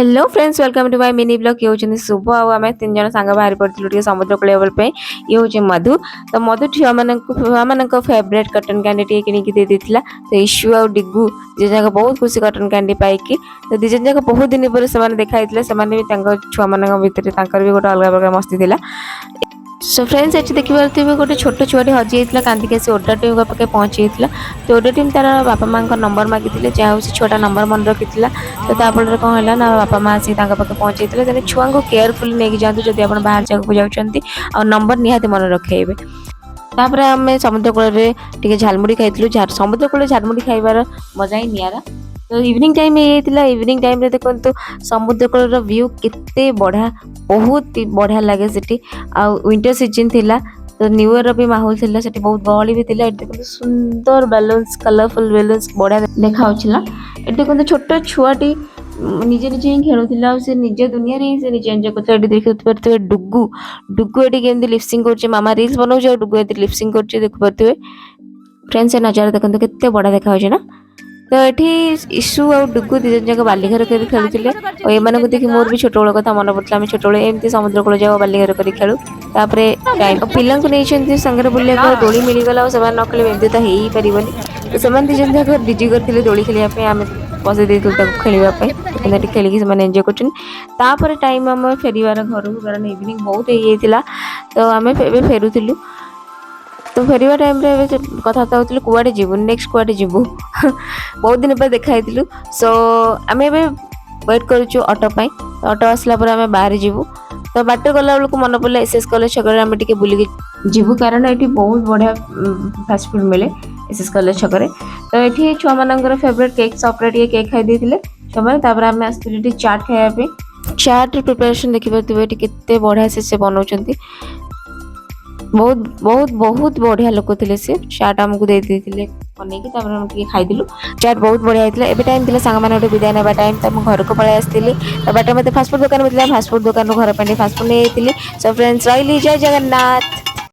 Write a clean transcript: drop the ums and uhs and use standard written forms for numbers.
Hello friends welcome to my mini blog ये होचनी शुभ आम तीन जन सांग बाहर पड़ू समुद्र कूल पे ये हूँ मधु तो मधु छुआ मान फेवरेट कटन कैंडी टे कि देता तो इश्यू आ डिगू दीज जाक बहुत खुशी कटन कैंडी पाई तो दीज जाक बहुत दिन पर से देखाई भी छुआ मान भी गोटे अलग प्रकार मस्ती थी। सो फ्रेंड्स ये देखिए गोटे छोट छुआटी हजी होता कांदिक आसी ओडा टीम पाखे पहुँची तो ओडा टीम तार बापा माँ नंबर मागी जहाँ से छुआटा नंबर मन रखी तो ताफल कौन है ना बापा माँ आसी पाखे पहुँची तेरे छुआ को केयरफुली नहीं जातु जब आप बाहर जगह जाऊँच और नंबर निहाती मन रखेबे। तापर आम समुद्र कूल झालमुड़ी खाई समुद्र कूल झालमुड़ी खाइबार मजा ही निरा। तो इवनिंग टाइम इवनिंग टाइम देखो समुद्र कूल व्यू केते बढ़िया बहुत बढ़िया लगे सेठी आ विंटर सीजन थिला तो न्यू ईयर भी माहौल थिला सेठी बहुत गहली भी थिला। देखो सुंदर बैलून्स कलरफुल बैलून्स बढ़िया देखा होछला। देखो छोट छुआटी निजे निजे ही खेलुला से निज दुनिया रे से निजे एंजॉय करते देखि पारते डुगू डुगू एटी केमती लिपसिंग करछे मामा रील्स बनाउछ और डुगू एटी लिपसिंग करछे देख पारते फ्रेंड्स। नजारा देखो केते बड़ा देखा होछे ना। तो ये इशू आ डुगू दी जन जाक बालीघर कर खेलुले और एमानक देखि मोर भी छोट बेल कथा मन पड़ता आम छोट एमती समुद्र कूल जाओ बालीघर कर खेलु तापरे टाइम पिला नहीं संगे बुलिया दोली मिलगला और न खेल एमती तो हो पारन तो से दी जन जाक डिजी करते दोली खेलने आम बसई देते खेलवाई खेलिकी से एंजॉय कर टाइम आम फेरबार घर को कारण इवनिंग बहुत हो तो आम फेरुलु तो फेरवा टाइम कथा होती कुआडे जीवु नेक्स्ट कुआडे जीवु बहुत दिन पर देखाई सो आम वेट करुचु ऑटो पाई तो ऑटो आसला पर आम बाहर जीवु तो बाट गला बेलू मन पड़ा एसएस कॉलेज छक आम टे बुलिकी जीवु कारण ये बहुत बढ़िया फास्ट फूड मिले एसएस कॉलेज छक तो ये छुआ मान फेवरेट केक सॉप रे केक खाई देते छुआ आम आसती चाट खायापी चाट प्रिपरेशन देखिए केते बढ़िया से बनाऊँ बहुत बहुत बहुत बढ़िया लोक थे से चाट आमको दे देते बनईकि खाईलु चाट बहुत बढ़िया होता है। टाइम थी सांग मैंने विदाय ना टाइम तो घर को पलि आसती तो बाट मत फास्टफुड दुकान मिलता फास्टफुड दुकान घर पे फास्टफुड नहीं सो फ्रेंड्स रही जय जगन्नाथ।